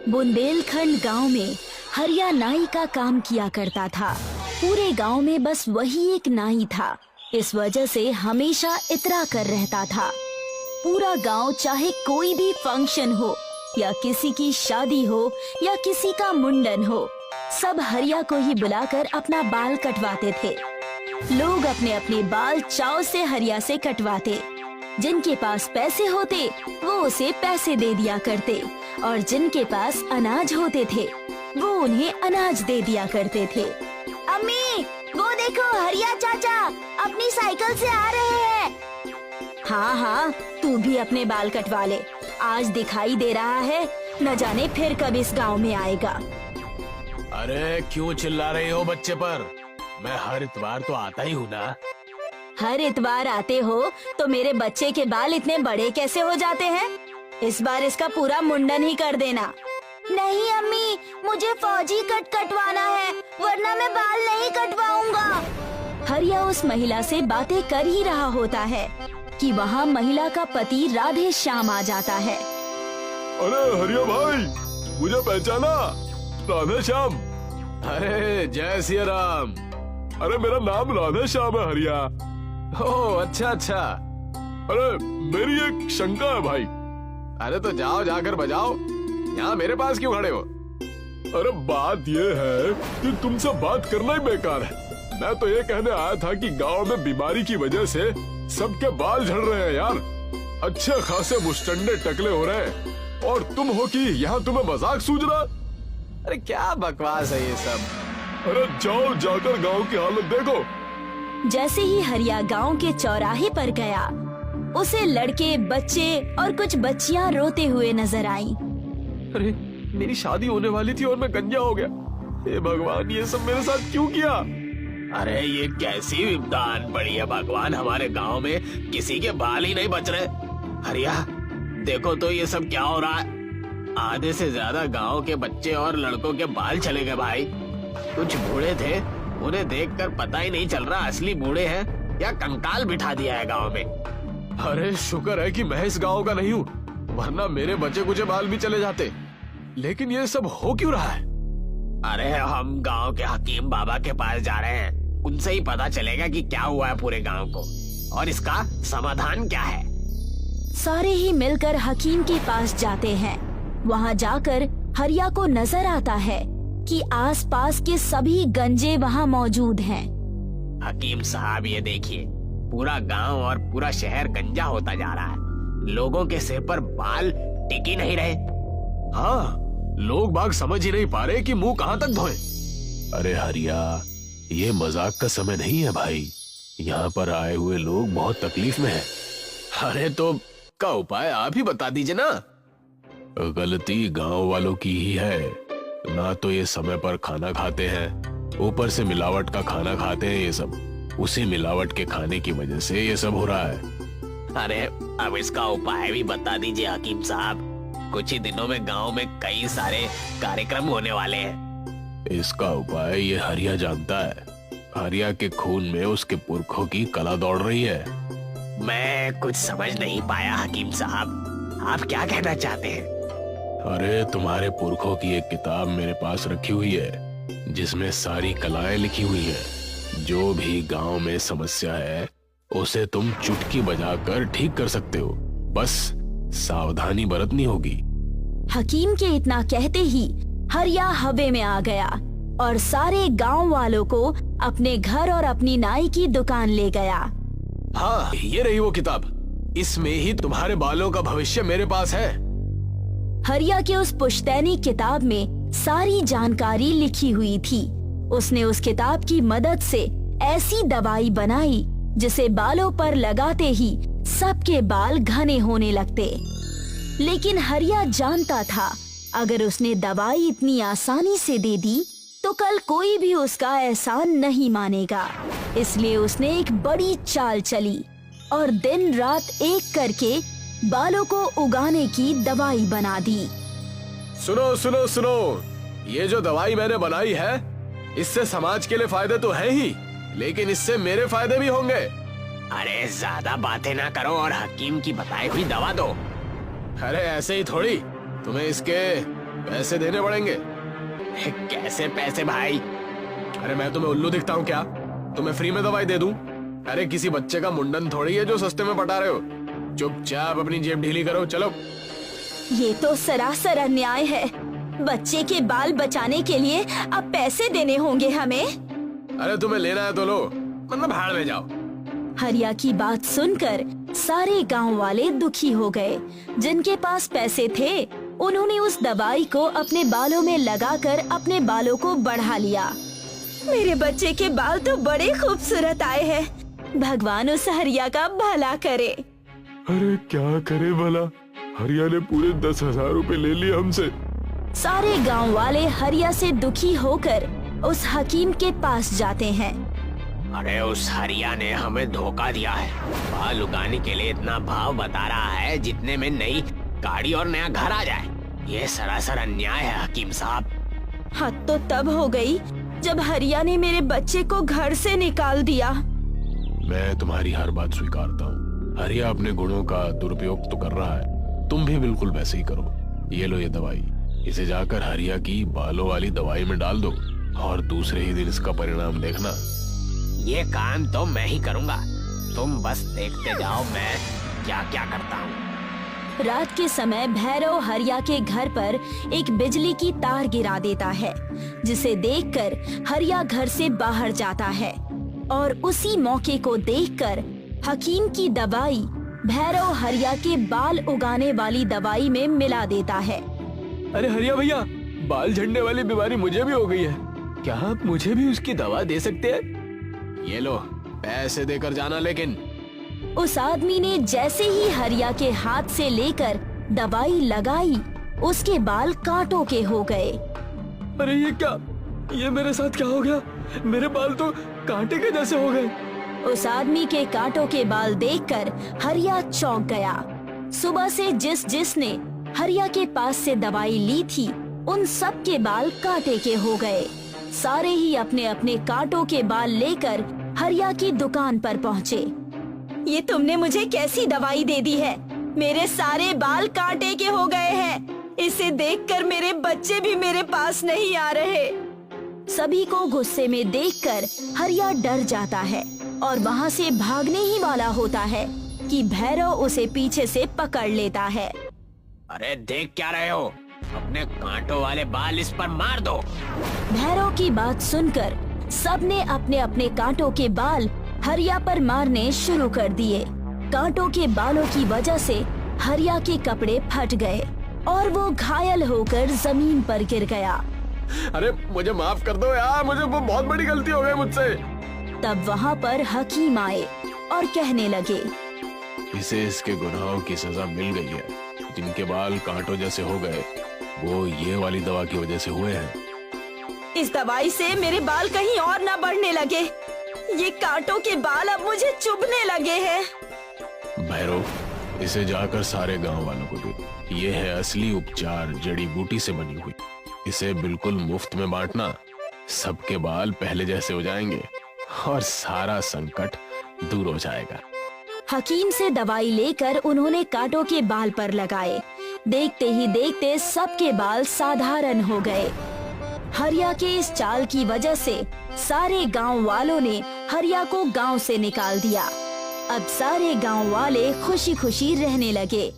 बुंदेलखंड गांव में हरिया नाई का काम किया करता था। पूरे गांव में बस वही एक नाई था। इस वजह से हमेशा इतरा कर रहता था। पूरा गांव चाहे कोई भी फंक्शन हो या किसी की शादी हो या किसी का मुंडन हो, सब हरिया को ही बुलाकर अपना बाल कटवाते थे। लोग अपने अपने बाल चाव से हरिया से कटवाते। जिनके पास पैसे होते वो उसे पैसे दे दिया करते और जिनके पास अनाज होते थे वो उन्हें अनाज दे दिया करते थे। अम्मी, वो देखो हरिया चाचा अपनी साइकिल से आ रहे हैं। हाँ हाँ, तू भी अपने बाल कटवा ले। आज दिखाई दे रहा है, न जाने फिर कब इस गांव में आएगा। अरे क्यों चिल्ला रही हो बच्चे पर? मैं हर इतवार तो आता ही हूँ ना। हर इतवार आते हो तो मेरे बच्चे के बाल इतने बड़े कैसे हो जाते हैं? इस बार इसका पूरा मुंडन ही कर देना। नहीं अम्मी, मुझे फौजी कट कटवाना है, वरना मैं बाल नहीं कटवाऊंगा। हरिया उस महिला से बातें कर ही रहा होता है कि वहाँ महिला का पति राधे श्याम आ जाता है। अरे हरिया भाई, मुझे पहचाना? राधे श्याम। अरे जय सिया राम। अरे मेरा नाम राधे श्याम है हरिया। ओह अच्छा अच्छा। अरे मेरी एक शंका है भाई। अरे तो जाओ जाकर बजाओ, यहाँ मेरे पास क्यों खड़े हो? अरे बात ये है कि तुमसे बात करना ही बेकार है। मैं तो ये कहने आया था कि गांव में बीमारी की वजह से सबके बाल झड़ रहे हैं यार। अच्छे खासे मुस्टंडे टकले हो रहे हैं और तुम हो कि यहाँ तुम्हें मजाक सूझ रहा। अरे क्या बकवास है ये सब। अरे जाओ जाकर गांव की हालत देखो। जैसे ही हरिया गांव के चौराहे पर गया, उसे लड़के, बच्चे और कुछ बच्चियां रोते हुए नजर आईं। अरे मेरी शादी होने वाली थी और मैं गंजा हो गया। हे भगवान, ये सब मेरे साथ क्यों किया? अरे ये कैसी विपदान पड़ी है भगवान, हमारे गांव में किसी के बाल ही नहीं बच रहे। हरिया देखो तो ये सब क्या हो रहा है। आधे से ज्यादा गांव के बच्चे और लड़कों के बाल चले गए भाई। कुछ बूढ़े थे, उन्हें देखकर पता ही नहीं चल रहा असली बूढ़े हैं या कंकाल बिठा दिया है गांव में। अरे शुक्र है कि मैं इस गांव का नहीं हूँ, वरना मेरे बचे कुछ बाल भी चले जाते। लेकिन ये सब हो क्यों रहा है? अरे हम गांव के हकीम बाबा के पास जा रहे हैं, उनसे ही पता चलेगा कि क्या हुआ है पूरे गांव को और इसका समाधान क्या है। सारे ही मिलकर हकीम के पास जाते हैं। वहाँ जाकर हरिया को नजर आता है कि आसपास के सभी गंजे वहाँ मौजूद हैं। हकीम साहब ये देखिए, पूरा गांव और पूरा शहर गंजा होता जा रहा है। लोगों के सिर पर बाल टिक ही नहीं रहे। हाँ, लोग बाग समझ ही नहीं पा रहे कि मुंह कहाँ तक धोए। अरे हरिया, ये मजाक का समय नहीं है भाई। यहाँ पर आए हुए लोग बहुत तकलीफ में हैं। अरे तो का उपाय आप ही बता दीजिए ना। गलती गांव वालों की ही है। ना तो ये समय पर खाना खाते हैं, ऊपर से मिलावट का खाना खाते हैं। ये सब उसी मिलावट के खाने की वजह से ये सब हो रहा है। अरे अब इसका उपाय भी बता दीजिए हकीम साहब। कुछ ही दिनों में गांव में कई सारे कार्यक्रम होने वाले हैं। इसका उपाय ये हरिया जानता है। हरिया के खून में उसके पुरखों की कला दौड़ रही है। मैं कुछ समझ नहीं पाया हकीम साहब, आप क्या कहना चाहते हैं? अरे तुम्हारे पुरखों की एक किताब मेरे पास रखी हुई है जिसमें सारी कलाएं लिखी हुई है। जो भी गांव में समस्या है उसे तुम चुटकी बजाकर ठीक कर सकते हो, बस सावधानी बरतनी होगी। हकीम के इतना कहते ही हरिया हवे में आ गया और सारे गांव वालों को अपने घर और अपनी नाई की दुकान ले गया। हाँ, ये रही वो किताब। इसमें ही तुम्हारे बालों का भविष्य मेरे पास है। हरिया के उस पुश्तैनी किताब में सारी जानकारी लिखी हुई थी। उसने उस किताब की मदद से ऐसी दवाई बनाई जिसे बालों पर लगाते ही सबके बाल घने होने लगते। लेकिन हरिया जानता था अगर उसने दवाई इतनी आसानी से दे दी तो कल कोई भी उसका एहसान नहीं मानेगा। इसलिए उसने एक बड़ी चाल चली और दिन रात एक करके बालों को उगाने की दवाई बना दी। सुनो सुनो सुनो, ये जो दवाई मैंने बनाई है इससे समाज के लिए फायदे तो है ही, लेकिन इससे मेरे फायदे भी होंगे। अरे ज्यादा बातें ना करो और हकीम की बताई हुई दवा दो। अरे ऐसे ही थोड़ी, तुम्हें इसके पैसे देने पड़ेंगे। कैसे पैसे भाई? अरे मैं तुम्हें उल्लू दिखता हूँ क्या? तुम्हें फ्री में दवाई दे दूं? अरे किसी बच्चे का मुंडन थोड़ी है जो सस्ते में पटा रहे हो। चुपचाप अपनी जेब ढीली करो, चलो। ये तो सरासर अन्याय है। बच्चे के बाल बचाने के लिए अब पैसे देने होंगे हमें। अरे तुम्हें लेना है तो लो, वरना भाड़ में जाओ। हरिया की बात सुनकर सारे गांव वाले दुखी हो गए। जिनके पास पैसे थे उन्होंने उस दवाई को अपने बालों में लगाकर अपने बालों को बढ़ा लिया। मेरे बच्चे के बाल तो बड़े खूबसूरत आए हैं। भगवान उस हरिया का भला करे। अरे क्या करे भला, हरिया ने पूरे 10,000 रुपए ले लिए हमसे। सारे गांव वाले हरिया से दुखी होकर उस हकीम के पास जाते हैं। अरे उस हरिया ने हमें धोखा दिया है। बाल उगाने के लिए इतना भाव बता रहा है जितने में नई गाड़ी और नया घर आ जाए। ये सरासर अन्याय है हकीम साहब। हद तो तब हो गई जब हरिया ने मेरे बच्चे को घर से निकाल दिया। मैं तुम्हारी हर बात स्वीकारता हूँ। हरिया अपने गुणों का दुरुपयोग तो कर रहा है, तुम भी बिल्कुल वैसे ही करो। ये लो ये दवाई, इसे जाकर हरिया की बालों वाली दवाई में डाल दो और दूसरे ही दिन इसका परिणाम देखना। ये काम तो मैं ही करूँगा, तुम बस देखते जाओ मैं क्या क्या करता हूँ। रात के समय भैरव हरिया के घर पर एक बिजली की तार गिरा देता है, जिसे देखकर हरिया घर से बाहर जाता है और उसी मौके को देखकर हकीम की दवाई भैरव हरिया के बाल उगाने वाली दवाई में मिला देता है। अरे हरिया भैया, बाल झड़ने वाली बीमारी मुझे भी हो गई है, क्या आप मुझे भी उसकी दवा दे सकते हैं? ये लो पैसे देकर जाना। लेकिन उस आदमी ने जैसे ही हरिया के हाथ से लेकर दवाई लगाई, उसके बाल कांटों के हो गए। अरे ये क्या, ये मेरे साथ क्या हो गया? मेरे बाल तो कांटे के जैसे हो गए। उस आदमी के कांटों के बाल देखकर हरिया चौंक गया। सुबह से जिसने हरिया के पास से दवाई ली थी, उन सब के बाल कांटे के हो गए। सारे ही अपने अपने कांटों के बाल लेकर हरिया की दुकान पर पहुँचे। ये तुमने मुझे कैसी दवाई दे दी है? मेरे सारे बाल कांटे के हो गए हैं। इसे देखकर मेरे बच्चे भी मेरे पास नहीं आ रहे। सभी को गुस्से में देखकर हरिया डर जाता है और वहाँ से भागने ही वाला होता है कि भैरव उसे पीछे से पकड़ लेता है। अरे देख क्या रहे हो, अपने कांटों वाले बाल इस पर मार दो। भैरव की बात सुनकर सबने अपने अपने कांटों के बाल हरिया पर मारने शुरू कर दिए। कांटों के बालों की वजह से हरिया के कपड़े फट गए और वो घायल होकर जमीन पर गिर गया। अरे मुझे माफ कर दो यार, मुझे वो बहुत बड़ी गलती हो गई मुझसे। तब वहाँ पर हकीम आए और कहने लगे, इसे इसके गुनाहों की सजा मिल गई है। जिनके बाल कांटों जैसे हो गए वो ये वाली दवा की वजह से हुए हैं। इस दवाई से मेरे बाल कहीं और न बढ़ने लगे। ये कांटों के बाल अब मुझे चुभने लगे हैं। भैरव, इसे जाकर सारे गांव वालों को दे। ये है असली उपचार, जड़ी बूटी से बनी हुई। इसे बिल्कुल मुफ्त में बांटना। सबके बाल पहले जैसे हो जाएंगे और सारा संकट दूर हो जाएगा। हकीम से दवाई लेकर उन्होंने कांटों के बाल पर लगाए। देखते ही देखते सबके बाल साधारण हो गए। हरिया के इस चाल की वजह से सारे गांव वालों ने हरिया को गांव से निकाल दिया। अब सारे गांव वाले खुशी खुशी रहने लगे।